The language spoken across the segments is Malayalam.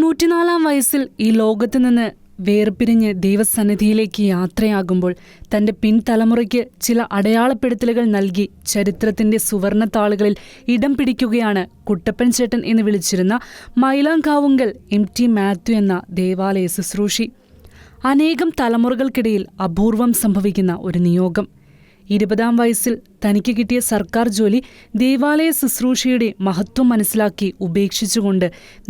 94-ാം വയസ്സിൽ ഈ ലോകത്തു നിന്ന് വേർപിരിഞ്ഞ് ദൈവസന്നിധിയിലേക്ക് യാത്രയാകുമ്പോൾ തൻ്റെ പിൻതലമുറയ്ക്ക് ചില അടയാളപ്പെടുത്തലുകൾ നൽകി ചരിത്രത്തിൻ്റെ സുവർണത്താളുകളിൽ ഇടം പിടിക്കുകയാണ് കുട്ടപ്പൻ ചേട്ടൻ എന്ന് വിളിച്ചിരുന്ന മൈലാങ്കാവുങ്കൽ MT മാത്യു എന്ന ദേവാലയ ശുശ്രൂഷി. അനേകം തലമുറകൾക്കിടയിൽ അപൂർവം സംഭവിക്കുന്ന ഒരു നിയോഗം. 20-ാം വയസ്സിൽ തനിക്ക് കിട്ടിയ സർക്കാർ ജോലി ദേവാലയ ശുശ്രൂഷയുടെ മഹത്വം മനസ്സിലാക്കി ഉപേക്ഷിച്ചുകൊണ്ട്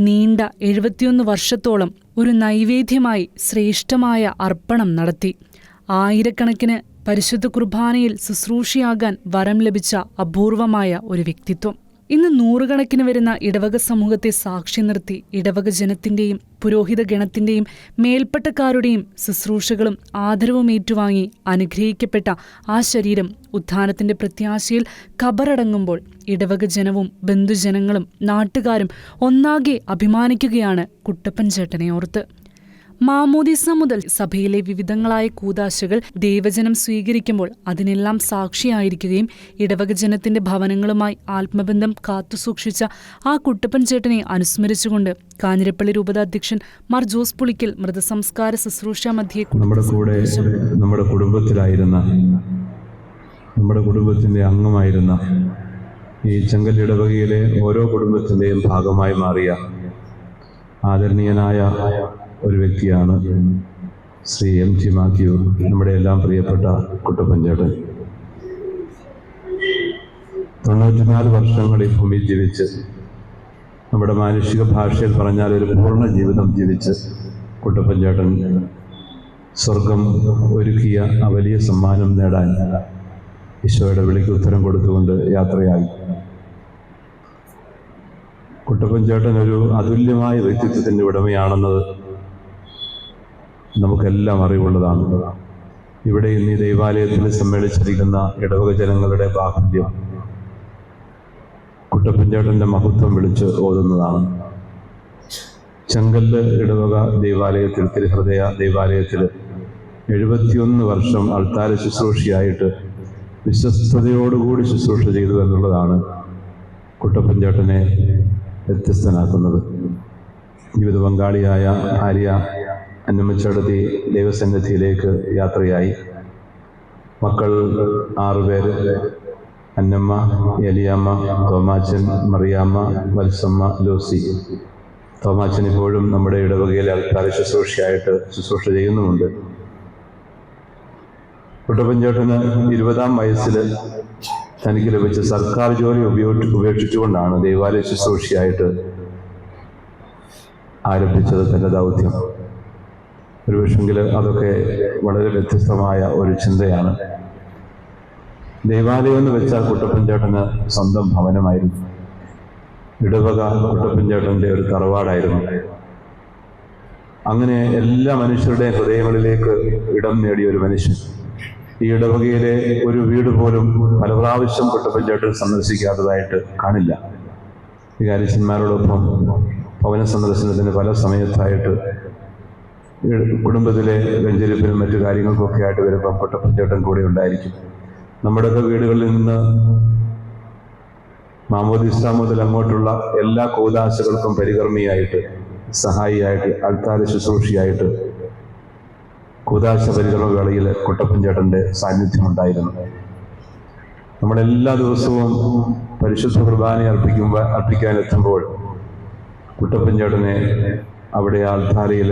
നീണ്ട 71 വർഷത്തോളം ഒരു നൈവേദ്യമായി ശ്രേഷ്ഠമായ അർപ്പണം നടത്തി. ആയിരക്കണക്കിന് പരിശുദ്ധ കുർബാനയിൽ ശുശ്രൂഷയാകാൻ വരം ലഭിച്ച അപൂർവമായ ഒരു വ്യക്തിത്വം. ഇന്ന് നൂറുകണക്കിന് വരുന്ന ഇടവക സമൂഹത്തെ സാക്ഷി നിർത്തി ഇടവക ജനത്തിൻ്റെയും പുരോഹിത ഗണത്തിൻ്റെയും മേൽപ്പട്ടക്കാരുടെയും ശുശ്രൂഷകളും ആദരവും ഏറ്റുവാങ്ങി അനുഗ്രഹിക്കപ്പെട്ട ആ ശരീരം ഉത്ഥാനത്തിൻ്റെ പ്രത്യാശയിൽ കബറടങ്ങുമ്പോൾ ഇടവക ജനവും ബന്ധുജനങ്ങളും നാട്ടുകാരും ഒന്നാകെ അഭിമാനിക്കുകയാണ് കുട്ടപ്പൻ ചേട്ടനെ ഓർത്ത്. മാമോദീസ മുതൽ സഭയിലെ വിവിധങ്ങളായ കൂദാശകൾ ദൈവജനം സ്വീകരിക്കുമ്പോൾ അതിനെല്ലാം സാക്ഷിയായിരിക്കുകയും ഇടവക ജനത്തിന്റെ ഭവനങ്ങളുമായി ആത്മബന്ധം കാത്തുസൂക്ഷിച്ച ആ കുട്ടപ്പൻ ചേട്ടനെ അനുസ്മരിച്ചുകൊണ്ട് കാഞ്ഞിരപ്പള്ളി രൂപതാധ്യക്ഷൻ മാർ ജോസ് പുളിക്കൽ മൃതസംസ്കാര ശുശ്രൂഷ മധ്യേ നമ്മുടെ കുടുംബത്തിലായിരുന്ന നമ്മുടെ കുടുംബത്തിന്റെ അംഗമായിരുന്ന ഈ ചെങ്കൽ ഇടവകയിലെ ഓരോ കുടുംബത്തിന്റെയും ഭാഗമായി മാറിയ ആദരണീയനായ ഒരു വ്യക്തിയാണ് ശ്രീ MT മാത്യു, നമ്മുടെ എല്ലാം പ്രിയപ്പെട്ട കുട്ടപ്പൻ ചേട്ടൻ. 94 വർഷങ്ങൾ ഈ ഭൂമിയിൽ ജീവിച്ച്, നമ്മുടെ മാനുഷിക ഭാഷയിൽ പറഞ്ഞാൽ ഒരു പൂർണ്ണ ജീവിതം ജീവിച്ച് കുട്ടപ്പൻ ചേട്ടൻ സ്വർഗം ഒരുക്കിയ ആ വലിയ സമ്മാനം നേടാൻ ഈശോയുടെ വിളിക്ക് ഉത്തരം കൊടുത്തുകൊണ്ട് യാത്രയായി. കുട്ടപ്പൻ ചേട്ടൻ ഒരു അതുല്യമായ വ്യക്തിത്വത്തിൻ്റെ ഉടമയാണെന്നത് നമുക്കെല്ലാം അറിവുള്ളതാണ്. ഇവിടെ ഇന്ന് ഈ ദൈവാലയത്തിൽ സമ്മേളിച്ചിരിക്കുന്ന ഇടവക ജനങ്ങളുടെ ബാഹുല്യം കുട്ടപ്പൻ ചേട്ടൻ്റെ മഹത്വം വിളിച്ച് ഓതുന്നതാണ്. ചെങ്കല്ല് ഇടവക ദൈവാലയത്തിൽ, തിരുഹൃദയ ദൈവാലയത്തിൽ 71 വർഷം അൾത്താര ശുശ്രൂഷയായിട്ട് വിശ്വസ്തയോടുകൂടി ശുശ്രൂഷ ചെയ്തു എന്നുള്ളതാണ് കുട്ടപ്പൻ ചേട്ടനെ വ്യത്യസ്തനാക്കുന്നത്. ജീവിത പങ്കാളിയായ ഭാര്യ അന്നമ്മച്ചടത്തി ദൈവസന്നിധിയിലേക്ക് യാത്രയായി. മക്കൾ 6 പേര്: അന്നമ്മ, എലിയാമ്മ, തോമാച്ചൻ, മറിയാമ്മ, വത്സമ്മ, ലൂസി. തോമാച്ചൻ ഇപ്പോഴും നമ്മുടെ ഇടവകയിലെ ആൾക്കാരെ ശുശ്രൂഷയായിട്ട് ശുശ്രൂഷ ചെയ്യുന്നുമുണ്ട്. കുട്ടപ്പൻ ചേട്ടന് 20-ാം വയസ്സിൽ തനിക്ക് ലഭിച്ച സർക്കാർ ജോലി ഉപേക്ഷിച്ചുകൊണ്ടാണ് ദൈവാലയ ശുശ്രൂഷയായിട്ട് ആരംഭിച്ചത് തൻ്റെ ദൗത്യം. ഒരു പക്ഷെങ്കിൽ അതൊക്കെ വളരെ വ്യത്യസ്തമായ ഒരു ചിന്തയാണ്. ദൈവാലയം എന്ന് വെച്ചാൽ കുട്ടപ്പൻ ചേട്ടന് സ്വന്തം ഭവനമായിരുന്നു. ഇടവക കുട്ടപ്പൻ ചേട്ടൻ്റെ ഒരു തറവാടായിരുന്നു. അങ്ങനെ എല്ലാ മനുഷ്യരുടെയും ഹൃദയങ്ങളിലേക്ക് ഇടം നേടിയ ഒരു മനുഷ്യൻ. ഈ ഇടവകയിലെ ഒരു വീട് പോലും പല പ്രാവശ്യം കുട്ടപ്പൻ ചേട്ടൻ സന്ദർശിക്കാത്തതായിട്ട് കാണില്ല. വികാരിച്ചന്മാരോടൊപ്പം ഭവന സന്ദർശനത്തിന് പല സമയത്തായിട്ട് കുടുംബത്തിലെ വെഞ്ചരിപ്പിനും മറ്റു കാര്യങ്ങൾക്കൊക്കെ ആയിട്ട് വരുമ്പോൾ കുട്ടപ്പൻ ചേട്ടൻ കൂടെ ഉണ്ടായിരിക്കും. നമ്മുടെയൊക്കെ വീടുകളിൽ നിന്ന് മാമോദീസ മുതൽ അങ്ങോട്ടുള്ള എല്ലാ കൂദാശകൾക്കും പരികർമ്മിയായിട്ട്, സഹായിയായിട്ട്, അൾത്താര ശുശ്രൂഷയായിട്ട് കൂദാശ പരികർമ്മ വേളയിൽ കുട്ടപ്പൻ ചേട്ടൻ്റെ സാന്നിധ്യമുണ്ടായിരുന്നു. നമ്മളെല്ലാ ദിവസവും പരിശുദ്ധ കുർബാന അർപ്പിക്കാനെത്തുമ്പോൾ കുട്ടപ്പൻ ചേട്ടനെ അവിടെ ആൾത്താരയിൽ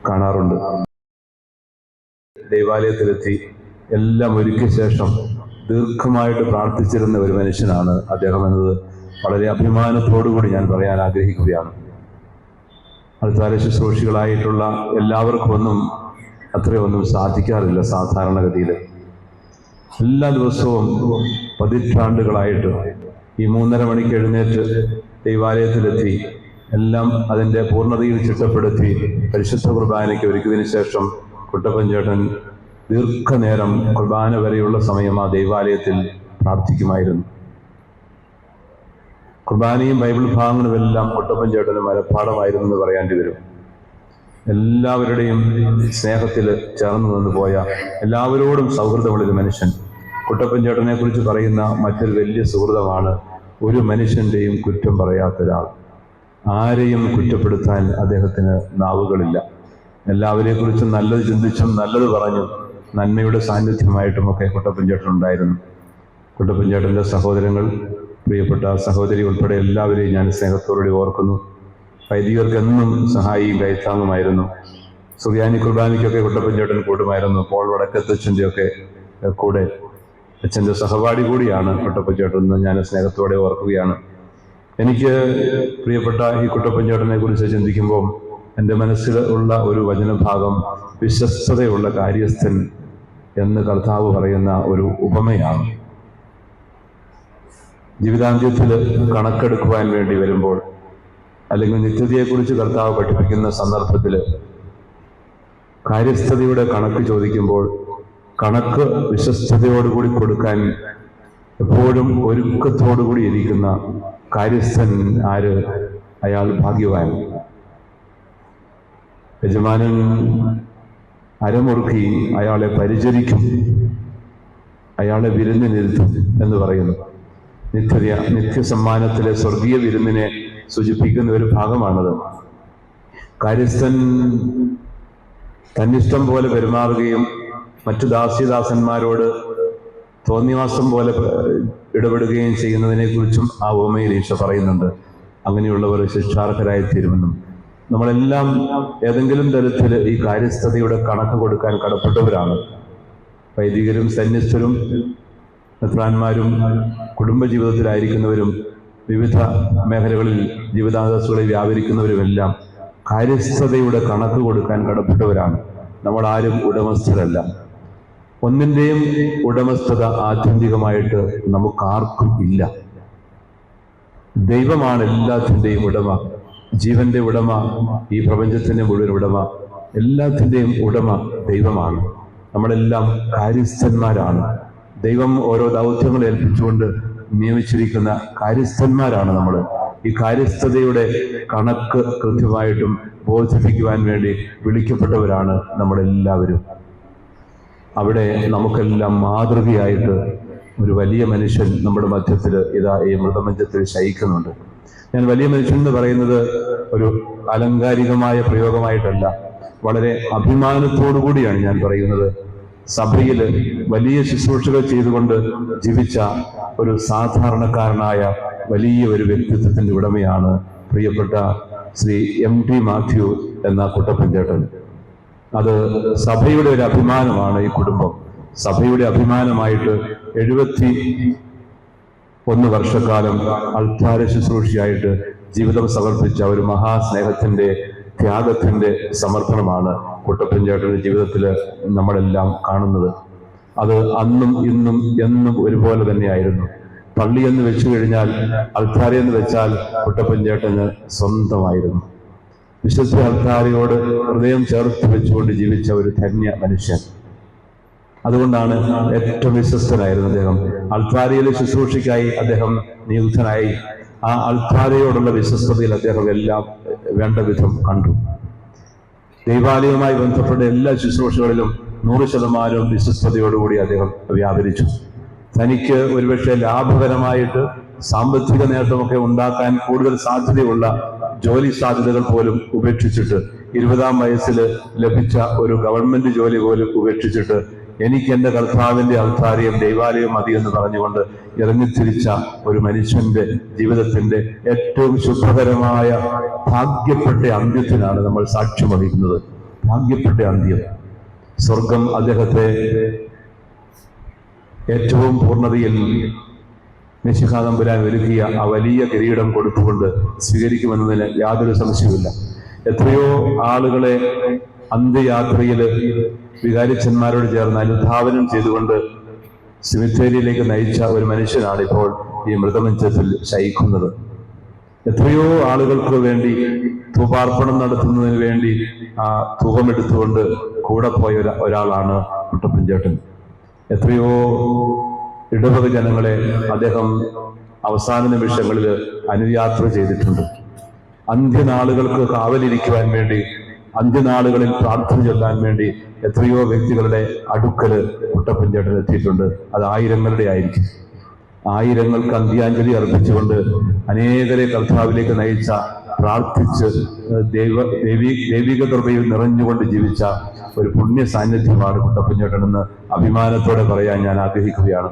കാണാറുണ്ട്. ദൈവാലയത്തിലെത്തി എല്ലാം ഒരുക്കിയ ശേഷം ദീർഘമായിട്ട് പ്രാർത്ഥിച്ചിരുന്ന ഒരു മനുഷ്യനാണ് അദ്ദേഹം എന്നത് വളരെ അഭിമാനത്തോടുകൂടി ഞാൻ പറയാൻ ആഗ്രഹിക്കുകയാണ്. ആൾത്താര ശുശ്രൂഷികളായിട്ടുള്ള എല്ലാവർക്കും അത്രയൊന്നും സാധിക്കാറില്ല സാധാരണഗതിയിൽ. എല്ലാ ദിവസവും പതിറ്റാണ്ടുകളായിട്ട് ഈ 3:30 മണിക്ക് എഴുന്നേറ്റ് ദൈവാലയത്തിലെത്തി എല്ലാം അതിൻ്റെ പൂർണ്ണതയിൽ ചിട്ടപ്പെടുത്തി പരിശുദ്ധ കുർബാനയ്ക്ക് ഒരുക്കിയതിനു ശേഷം കുട്ടപ്പൻ ചേട്ടൻ ദീർഘനേരം കുർബാന വരെയുള്ള സമയം ആ ദൈവാലയത്തിൽ പ്രാർത്ഥിക്കുമായിരുന്നു. കുർബാനയും ബൈബിൾ ഭാഗങ്ങളുമെല്ലാം കുട്ടപ്പൻ ചേട്ടന് മനഃപ്പാഠമായിരുന്നു എന്ന് പറയേണ്ടി വരും. എല്ലാവരുടെയും സ്നേഹത്തിൽ ചേർന്ന് നിന്ന് പോയ, എല്ലാവരോടും സൗഹൃദമുള്ളൊരു മനുഷ്യൻ. കുട്ടപ്പൻ ചേട്ടനെ കുറിച്ച് പറയുന്ന മറ്റൊരു വലിയ സുഹൃതമാണ് ഒരു മനുഷ്യൻ്റെയും കുറ്റം പറയാത്ത ഒരാൾ. ആരെയും കുറ്റപ്പെടുത്താൻ അദ്ദേഹത്തിന് നാവുകളില്ല. എല്ലാവരെക്കുറിച്ചും നല്ലത് ചിന്തിച്ചും നല്ലത് പറഞ്ഞും നന്മയുടെ സാന്നിധ്യമായിട്ടുമൊക്കെ കുട്ടപ്പൻ ചേട്ടൻ ഉണ്ടായിരുന്നു. കുട്ടപ്പൻ ചേട്ടൻ്റെ സഹോദരങ്ങൾ, പ്രിയപ്പെട്ട സഹോദരി ഉൾപ്പെടെ എല്ലാവരെയും ഞാൻ സ്നേഹത്തോടുകൂടി ഓർക്കുന്നു. വൈദികർക്കെന്നും സഹായിയും കൈത്താങ്ങുമായിരുന്നു. സുറിയാനി കുർബാനയ്ക്കൊക്കെ കുട്ടപ്പൻ ചേട്ടൻ കൂടുമായിരുന്നു. പോൾ വടക്കത്തച്ഛൻ്റെയൊക്കെ കൂടെ അച്ഛൻ്റെ സഹപാഠി കൂടിയാണ് കുട്ടപ്പൻ ചേട്ടൻ എന്ന് ഞാൻ സ്നേഹത്തോടെ ഓർക്കുകയാണ്. എനിക്ക് പ്രിയപ്പെട്ട ഈ കുട്ടപ്പൻ ചേട്ടനെ കുറിച്ച് ചിന്തിക്കുമ്പോൾ എൻ്റെ മനസ്സിൽ ഉള്ള ഒരു വചനഭാഗം വിശ്വസ്തതയുള്ള കാര്യസ്ഥൻ എന്ന് കർത്താവ് പറയുന്ന ഒരു ഉപമയാണ്. ജീവിതാന്ത്യത്തിൽ കണക്കെടുക്കുവാൻ വേണ്ടി വരുമ്പോൾ, അല്ലെങ്കിൽ നിത്യതയെക്കുറിച്ച് കർത്താവ് പഠിപ്പിക്കുന്ന സന്ദർഭത്തിൽ കാര്യസ്ഥതയുടെ കണക്ക് ചോദിക്കുമ്പോൾ കണക്ക് വിശ്വസ്തയോടുകൂടി കൊടുക്കാൻ എപ്പോഴും ഒരുക്കത്തോടുകൂടി ഇരിക്കുന്ന കാര്യസ്ഥൻ ആര്? അയാൾ ഭാഗ്യവാൻ. യജമാനൻ അരമുറുക്കി അയാളെ പരിചരിക്കും, അയാളെ വിരുന്നിനിരുത്തും എന്ന് പറയുന്നു. നിത്യസമ്മാനത്തിലെ സ്വർഗീയ വിരുന്നിനെ സൂചിപ്പിക്കുന്ന ഒരു ഭാഗമാണത്. കാര്യസ്ഥൻ തന്നിഷ്ടം പോലെ പെരുമാറുകയും മറ്റു ദാസ്യദാസന്മാരോട് തോന്നിവാസം പോലെ ഇടപെടുകയും ചെയ്യുന്നതിനെക്കുറിച്ചും ആ ഉപമയിൽ ഈശോ പറയുന്നുണ്ട്. അങ്ങനെയുള്ളവർ ശിക്ഷാർഹരായി തീരുമെന്നും. നമ്മളെല്ലാം ഏതെങ്കിലും തരത്തിൽ ഈ കാര്യസ്ഥതയുടെ കണക്ക് കൊടുക്കാൻ കടപ്പെട്ടവരാണ്. വൈദികരും സന്യസ്തരും മെത്രാന്മാരും കുടുംബജീവിതത്തിലായിരിക്കുന്നവരും വിവിധ മേഖലകളിൽ ജീവിതാന്തസ്സുകളിൽ വ്യാപരിക്കുന്നവരുമെല്ലാം കാര്യസ്ഥതയുടെ കണക്ക് കൊടുക്കാൻ കടപ്പെട്ടവരാണ്. നമ്മളാരും ഉടമസ്ഥരല്ല. ഒന്നിൻ്റെയും ഉടമസ്ഥത ആത്യന്തികമായിട്ട് നമുക്കാർക്കും ഇല്ല. ദൈവമാണ് എല്ലാത്തിൻ്റെയും ഉടമ, ജീവന്റെ ഉടമ, ഈ പ്രപഞ്ചത്തിൻ്റെ മുഴുവൻ ഉടമ, എല്ലാത്തിൻ്റെയും ഉടമ ദൈവമാണ്. നമ്മളെല്ലാം കാര്യസ്ഥന്മാരാണ്. ദൈവം ഓരോ ദൗത്യങ്ങൾ ഏൽപ്പിച്ചുകൊണ്ട് നിയമിച്ചിരിക്കുന്ന കാര്യസ്ഥന്മാരാണ് നമ്മൾ. ഈ കാര്യസ്ഥതയുടെ കണക്ക് കൃത്യമായിട്ടും ബോധിപ്പിക്കുവാൻ വേണ്ടി വിളിക്കപ്പെട്ടവരാണ് നമ്മളെല്ലാവരും. അവിടെ നമുക്കെല്ലാം മാതൃകയായിട്ട് ഒരു വലിയ മനുഷ്യൻ നമ്മുടെ മധ്യത്തിൽ ഇതാ ഈ മൃതമഞ്ചത്തിൽ ശയിക്കുന്നുണ്ട്. ഞാൻ വലിയ മനുഷ്യൻ എന്ന് പറയുന്നത് ഒരു ആലങ്കാരികമായ പ്രയോഗമായിട്ടല്ല, വളരെ അഭിമാനത്തോടു കൂടിയാണ് ഞാൻ പറയുന്നത്. സഭയിൽ വലിയ ശുശ്രൂഷകൾ ചെയ്തുകൊണ്ട് ജീവിച്ച ഒരു സാധാരണക്കാരനായ വലിയ ഒരു വ്യക്തിത്വത്തിൻ്റെ ഉടമയാണ് പ്രിയപ്പെട്ട ശ്രീ MT മാത്യു എന്ന കുട്ടപ്പൻ ചേട്ടൻ. അത് സഭയുടെ ഒരു അഭിമാനമാണ്. ഈ കുടുംബം സഭയുടെ അഭിമാനമായിട്ട് 71 വർഷക്കാലം അൾത്താര ശുശ്രൂഷയായിട്ട് ജീവിതം സമർപ്പിച്ച ഒരു മഹാസ്നേഹത്തിന്റെ, ത്യാഗത്തിന്റെ സമർപ്പണമാണ് കുട്ടപ്പൻ ചേട്ടൻ്റെ ജീവിതത്തിൽ നമ്മളെല്ലാം കാണുന്നത്. അത് അന്നും ഇന്നും എന്നും ഒരുപോലെ തന്നെയായിരുന്നു. പള്ളി എന്ന് വെച്ചു കഴിഞ്ഞാൽ, അൾത്താര എന്ന് വെച്ചാൽ കുട്ടപ്പൻ ചേട്ടന് സ്വന്തമായിരുന്നു. വിശുദ്ധ അൾത്താരയോട് ഹൃദയം ചേർത്ത് വെച്ചുകൊണ്ട് ജീവിച്ച ഒരു ധന്യ മനുഷ്യൻ. അതുകൊണ്ടാണ് ഏറ്റവും വിശ്വസ്തനായിരുന്നു അദ്ദേഹം. അൾത്താരയിലെ ശുശ്രൂഷയ്ക്കായി അദ്ദേഹം നിയുക്തനായി. ആ അൾത്താരയോടുള്ള വിശ്വസ്തതയിൽ അദ്ദേഹം എല്ലാം വേണ്ട വിധം കണ്ടു. ദൈവാലയവുമായി ബന്ധപ്പെട്ട എല്ലാ ശുശ്രൂഷകളിലും 100% വിശ്വസ്തയോടുകൂടി അദ്ദേഹം വ്യാപരിച്ചു. തനിക്ക് ഒരുപക്ഷെ ലാഭകരമായിട്ട് സാമ്പത്തിക നേട്ടമൊക്കെ ഉണ്ടാക്കാൻ കൂടുതൽ സാധ്യതയുള്ള ജോലി സാധ്യതകൾ പോലും ഉപേക്ഷിച്ചിട്ട്, 20-ാം വയസ്സിൽ ലഭിച്ച ഒരു ഗവൺമെന്റ് ജോലി പോലും ഉപേക്ഷിച്ചിട്ട്, എനിക്ക് എൻ്റെ കർത്താവിൻ്റെ അൾത്താരയും ദൈവാലയവും മതി എന്ന് പറഞ്ഞുകൊണ്ട് ഇറങ്ങിത്തിരിച്ച ഒരു മനുഷ്യന്റെ ജീവിതത്തിന്റെ ഏറ്റവും ശുഭകരമായ ഭാഗ്യപ്പെട്ട അന്ത്യത്തിനാണ് നമ്മൾ സാക്ഷ്യം വഹിക്കുന്നത്. ഭാഗ്യപ്പെട്ട അന്ത്യം. സ്വർഗം അദ്ദേഹത്തെ ഏറ്റവും പൂർണ്ണതയിൽ മിശിഹാ തമ്പുരാൻ ഒരുക്കിയ ആ വലിയ കിരീടം കൊടുത്തുകൊണ്ട് സ്വീകരിക്കുമെന്നതിന് യാതൊരു സംശയവുമില്ല. എത്രയോ ആളുകളെ അന്ത്യയാത്രയിൽ വികാരിച്ചന്മാരോട് ചേർന്ന് അനുധാവനം ചെയ്തുകൊണ്ട് സിമിത്തേരിയിലേക്ക് നയിച്ച ഒരു മനുഷ്യനാണ് ഇപ്പോൾ ഈ മൃതമഞ്ചത്തിൽ ശയിക്കുന്നത്. എത്രയോ ആളുകൾക്ക് വേണ്ടി ധൂപാർപ്പണം നടത്തുന്നതിന് വേണ്ടി ആ ധൂപമെടുത്തുകൊണ്ട് കൂടെ പോയ ഒരാളാണ് കുട്ടപ്പൻ ചേട്ടൻ. എത്രയോ ഇടവക ജനങ്ങളെ അദ്ദേഹം അവസാന നിമിഷങ്ങളിൽ അനുയാത്ര ചെയ്തിട്ടുണ്ട്. അന്ത്യനാളുകൾക്ക് കാവലിരിക്കുവാൻ വേണ്ടി, അന്ത്യനാളുകളിൽ പ്രാർത്ഥന ചൊല്ലാൻ വേണ്ടി എത്രയോ വ്യക്തികളുടെ അടുക്കല് കുട്ടപ്പൻ ചേട്ടൻ എത്തിയിട്ടുണ്ട്. അത് ആയിരങ്ങളുടെ ആയിരിക്കും. ആയിരങ്ങൾക്ക് അന്ത്യാഞ്ജലി അർപ്പിച്ചുകൊണ്ട് അനേകരെ കർത്താവിലേക്ക് നയിച്ച പ്രാർത്ഥിച്ച് ദൈവിക കൃപയിൽ നിറഞ്ഞുകൊണ്ട് ജീവിച്ച ഒരു പുണ്യ സാന്നിധ്യമാണ് കുട്ടപ്പൻ ചേട്ടനെന്ന് അഭിമാനത്തോടെ പറയാൻ ഞാൻ ആഗ്രഹിക്കുകയാണ്.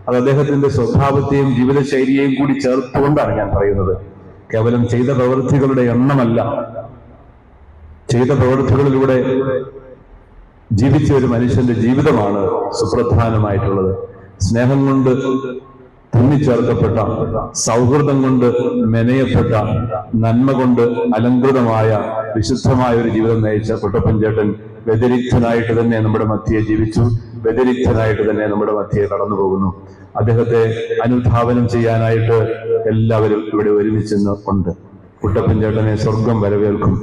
അത് അദ്ദേഹത്തിന്റെ സ്വഭാവത്തെയും ജീവിതശൈലിയെയും കൂടി ചേർത്തുകൊണ്ടാണ് ഞാൻ പറയുന്നത്. കേവലം ചെയ്ത പ്രവൃത്തികളുടെ എണ്ണമല്ല, ചെയ്ത പ്രവൃത്തികളിലൂടെ ജീവിച്ച ഒരു മനുഷ്യന്റെ ജീവിതമാണ് സുപ്രധാനമായിട്ടുള്ളത്. സ്നേഹം കൊണ്ട് തുന്നിച്ചേർക്കപ്പെട്ട, സൗഹൃദം കൊണ്ട് മെനയപ്പെട്ട, നന്മ കൊണ്ട് അലങ്കൃതമായ വിശുദ്ധമായ ഒരു ജീവിതം നയിച്ച കുട്ടപ്പൻ ചേട്ടൻ വ്യതിരിക്തനായിട്ട് തന്നെ നമ്മുടെ മധ്യയെ ജീവിച്ചു, വ്യതിരിക്തനായിട്ട് തന്നെ നമ്മുടെ മധ്യയെ കടന്നു പോകുന്നു. അദ്ദേഹത്തെ അനുധാവനം ചെയ്യാനായിട്ട് എല്ലാവരും ഇവിടെ ഒരുമിച്ചെന്ന് ഉണ്ട്. കുട്ടപ്പൻ ചേട്ടനെ സ്വർഗം വരവേൽക്കും.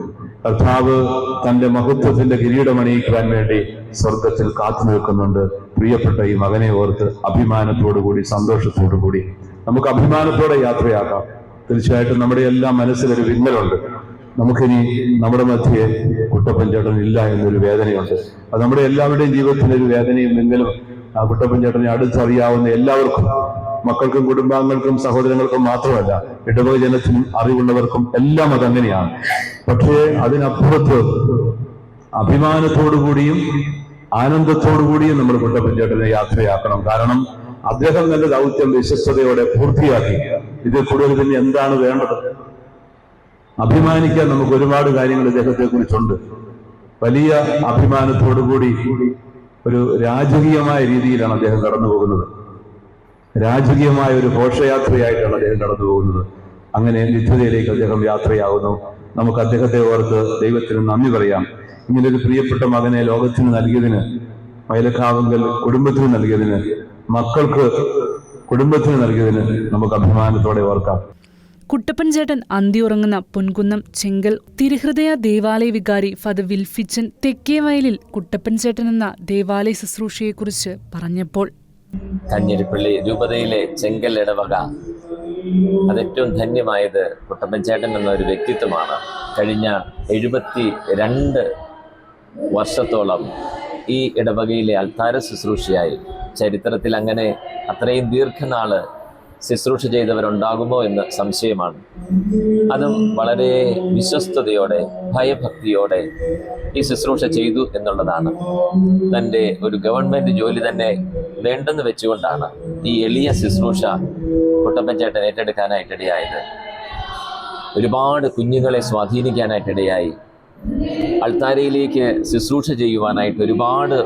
കർത്താവ് തന്റെ മഹത്വത്തിന്റെ കിരീടമണിയിക്കുവാൻ വേണ്ടി സ്വർഗത്തിൽ കാത്തു നിൽക്കുന്നുണ്ട്. പ്രിയപ്പെട്ട ഈ മകനെ ഓർത്ത് അഭിമാനത്തോടുകൂടി, സന്തോഷത്തോടുകൂടി നമുക്ക് അഭിമാനത്തോടെ യാത്രയാക്കാം. തീർച്ചയായിട്ടും നമ്മുടെ എല്ലാം മനസ്സിലൊരു വിങ്ങലുണ്ട്. നമുക്കിനി നമ്മുടെ മധ്യയെ കുട്ടപ്പൻ ചേട്ടൻ ഇല്ല എന്നൊരു വേദനയുണ്ട്. അത് നമ്മുടെ എല്ലാവരുടെയും ജീവിതത്തിലൊരു വേദനയും വിങ്ങലും. ആ കുട്ടപ്പൻ ചേട്ടനെ അടുത്തറിയാവുന്ന എല്ലാവർക്കും, മക്കൾക്കും കുടുംബാംഗങ്ങൾക്കും സഹോദരങ്ങൾക്കും മാത്രമല്ല, ഇടവക ജനത്തിനും അറിവുള്ളവർക്കും എല്ലാം അതങ്ങനെയാണ്. പക്ഷേ അതിനപ്പുറത്ത് അഭിമാനത്തോടുകൂടിയും ആനന്ദത്തോടുകൂടിയും നമ്മൾ കുട്ടപ്പൻ ചേട്ടനെ യാത്രയാക്കണം. കാരണം അദ്ദേഹം നല്ല ദൗത്യം വിശ്വസ്തയോടെ പൂർത്തിയാക്കി. ഇതിൽ കൂടുതൽ പിന്നെ എന്താണ് വേണ്ടത്? അഭിമാനിക്കാൻ നമുക്ക് ഒരുപാട് കാര്യങ്ങൾ ഇദ്ദേഹത്തെ കുറിച്ചുണ്ട്. വലിയ അഭിമാനത്തോടുകൂടി ഒരു രാജകീയമായ രീതിയിലാണ് അദ്ദേഹം കടന്നു പോകുന്നത്. രാജകീയമായ ഒരു ഘോഷയാത്രയായിട്ടാണ് അദ്ദേഹം കടന്നു പോകുന്നത്. അങ്ങനെ നിത്യതയിലേക്ക് അദ്ദേഹം യാത്രയാകുന്നു. നമുക്ക് അദ്ദേഹത്തെ ഓർത്ത് ദൈവത്തിന് നന്ദി പറയാം. ഇങ്ങനൊരു പ്രിയപ്പെട്ട മകനെ ലോകത്തിന് നൽകിയതിന്, വയലക്കാവുങ്കൽ കുടുംബത്തിന് നൽകിയതിന്, മക്കൾക്ക് കുടുംബത്തിന് നൽകിയതിന് നമുക്ക് അഭിമാനത്തോടെ ഓർക്കാം. കുട്ടപ്പൻ ചേട്ടൻ അന്തിയുറങ്ങുന്ന പൊൻകുന്നം ചെങ്കൽ തിരുഹൃദയ ദേവാലയ വികാരി ഫാദർ വിൽഫിച്ചൻ തെക്കേവയലിൽ കുട്ടപ്പൻ ചേട്ടൻ എന്ന ദേവാലയ ശുശ്രൂഷയെക്കുറിച്ച് പറഞ്ഞപ്പോൾ, കഞ്ഞിരിപ്പള്ളി രൂപതയിലെ ചെങ്കൽ ഇടവക അതേറ്റവും ധന്യമായത് കുട്ടപ്പൻ ചേട്ടൻ എന്ന ഒരു വ്യക്തിത്വമാണ്. കഴിഞ്ഞ 72 വർഷത്തോളം ഈ ഇടവകയിലെ അൾത്താര ശുശ്രൂഷയായി ചരിത്രത്തിൽ അങ്ങനെ അത്രയും ദീർഘനാള് ശുശ്രൂഷ ചെയ്തവരുണ്ടാകുമോ എന്ന് സംശയമാണ്. അതും വളരെ വിശ്വസ്തയോടെ, ഭയഭക്തിയോടെ ഈ ശുശ്രൂഷ ചെയ്തു എന്നുള്ളതാണ്. തൻ്റെ ഒരു ഗവൺമെൻറ് ജോലി തന്നെ വേണ്ടെന്ന് വെച്ചുകൊണ്ടാണ് ഈ എളിയ ശുശ്രൂഷ കുട്ടപ്പൻ ചേട്ടൻ ഏറ്റെടുക്കാനായിട്ടിടയായത്. ഒരുപാട് കുഞ്ഞുങ്ങളെ സ്വാധീനിക്കാനായിട്ടിടയായി. അൾത്താരയിലേക്ക് ശുശ്രൂഷ ചെയ്യുവാനായിട്ട് ഒരുപാട്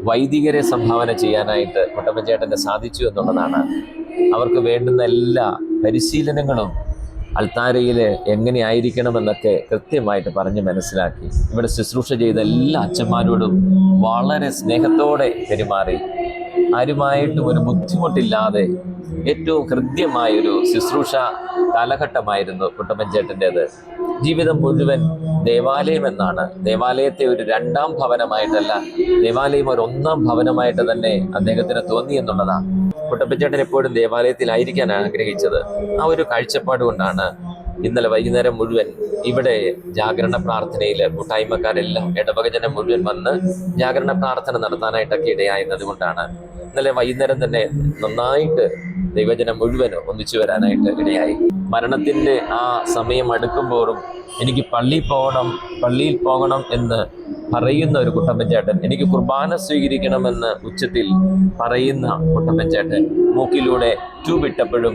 വൈദികരെ സംഭാവന ചെയ്യാനായിട്ട് കുട്ടപ്പൻ ചേട്ടന് സാധിച്ചു എന്നുള്ളതാണ്. അവർക്ക് വേണ്ടുന്ന എല്ലാ പരിശീലനങ്ങളും അൾത്താരയിൽ എങ്ങനെയായിരിക്കണമെന്നൊക്കെ കൃത്യമായിട്ട് പറഞ്ഞ് മനസ്സിലാക്കി. ഇവിടെ ശുശ്രൂഷ ചെയ്ത എല്ലാ അച്ഛന്മാരോടും വളരെ സ്നേഹത്തോടെ പെരുമാറി, ആരുമായിട്ടും ഒരു ബുദ്ധിമുട്ടില്ലാതെ ഏറ്റവും ഹൃദ്യമായൊരു ശുശ്രൂഷ കാലഘട്ടമായിരുന്നു കുട്ടപ്പൻ ചേട്ടൻ്റേത്. ജീവിതം മുഴുവൻ ദേവാലയം എന്നാണ്. ദേവാലയത്തെ ഒരു 2ാം ഭവനമായിട്ടല്ല, ദേവാലയം ഒരു 1ാം ഭവനമായിട്ട് തന്നെ അദ്ദേഹത്തിന് തോന്നി എന്നുള്ളതാണ്. കുട്ടപ്പൻ ചേട്ടൻ എപ്പോഴും ദേവാലയത്തിലായിരിക്കാൻ ആഗ്രഹിച്ചത്. ആ ഒരു കാഴ്ചപ്പാട് കൊണ്ടാണ് ഇന്നലെ വൈകുന്നേരം മുഴുവൻ ഇവിടെ ജാഗരണ പ്രാർത്ഥനയിൽ കൂട്ടായ്മക്കാരെല്ലാം, ഇടവകജനം മുഴുവൻ വന്ന് ജാഗരണ പ്രാർത്ഥന നടത്താനായിട്ടൊക്കെ ഇടയായിരുന്നത് കൊണ്ടാണ് ഇന്നലെ വൈകുന്നേരം തന്നെ നന്നായിട്ട് ദൈവജനം മുഴുവൻ ഒന്നിച്ചു വരാനായിട്ട് ഇടയായി. മരണത്തിൻ്റെ ആ സമയം അടുക്കുമ്പോഴും എനിക്ക് പള്ളിയിൽ പോകണം എന്ന് പറയുന്ന ഒരു കുട്ടപ്പൻ ചേട്ടൻ, എനിക്ക് കുർബാന സ്വീകരിക്കണമെന്ന് ഉച്ചത്തിൽ പറയുന്ന കുട്ടപ്പൻ ചേട്ടൻ, മൂക്കിലൂടെ ട്യൂബിട്ടപ്പോഴും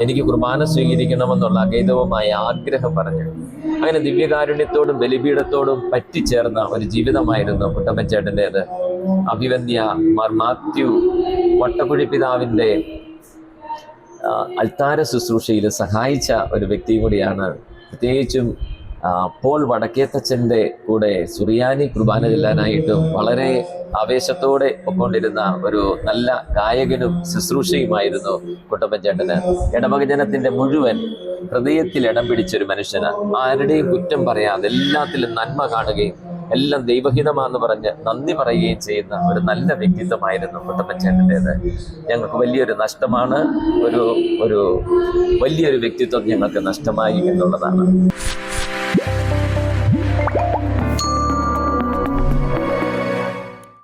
എനിക്ക് കുർബാന സ്വീകരിക്കണമെന്നുള്ള അഗൈതവമായ ആഗ്രഹം പറഞ്ഞു. അങ്ങനെ ദിവ്യകാരുണ്യത്തോടും ബലിപീഠത്തോടും പറ്റിച്ചേർന്ന ഒരു ജീവിതമായിരുന്നു കുട്ടപ്പൻ ചേട്ടൻ്റേത്. അഭിവന്ധ്യ മാർ മാത്യു വട്ടക്കുഴി പിതാവിൻ്റെ അൾത്താര ശുശ്രൂഷയിൽ സഹായിച്ച ഒരു വ്യക്തി കൂടിയാണ്. പ്രത്യേകിച്ചും പോൾ വടക്കേത്തച്ഛൻ്റെ കൂടെ സുറിയാനി കുർബാന ചെല്ലാനായിട്ടും വളരെ ആവേശത്തോടെ ഒക്കൊണ്ടിരുന്ന ഒരു നല്ല ഗായകനും ശുശ്രൂഷയുമായിരുന്നു കുട്ടപ്പൻ ചേട്ടന്. ഇടവക ജനത്തിൻ്റെ മുഴുവൻ ഹൃദയത്തിൽ ഇടം പിടിച്ചൊരു മനുഷ്യന്. ആരുടെയും കുറ്റം പറയാതെ എല്ലാത്തിലും നന്മ കാണുകയും എല്ലാം ദൈവഹിതമാണെന്ന് പറഞ്ഞ് നന്ദി പറയുകയും ചെയ്യുന്ന ഒരു നല്ല വ്യക്തിത്വമായിരുന്നു കുട്ടപ്പൻ ചേട്ടൻ്റേത്. ഞങ്ങൾക്ക് വലിയൊരു നഷ്ടമാണ്. ഒരു വലിയൊരു വ്യക്തിത്വം ഞങ്ങൾക്ക് നഷ്ടമായി എന്നുള്ളതാണ്.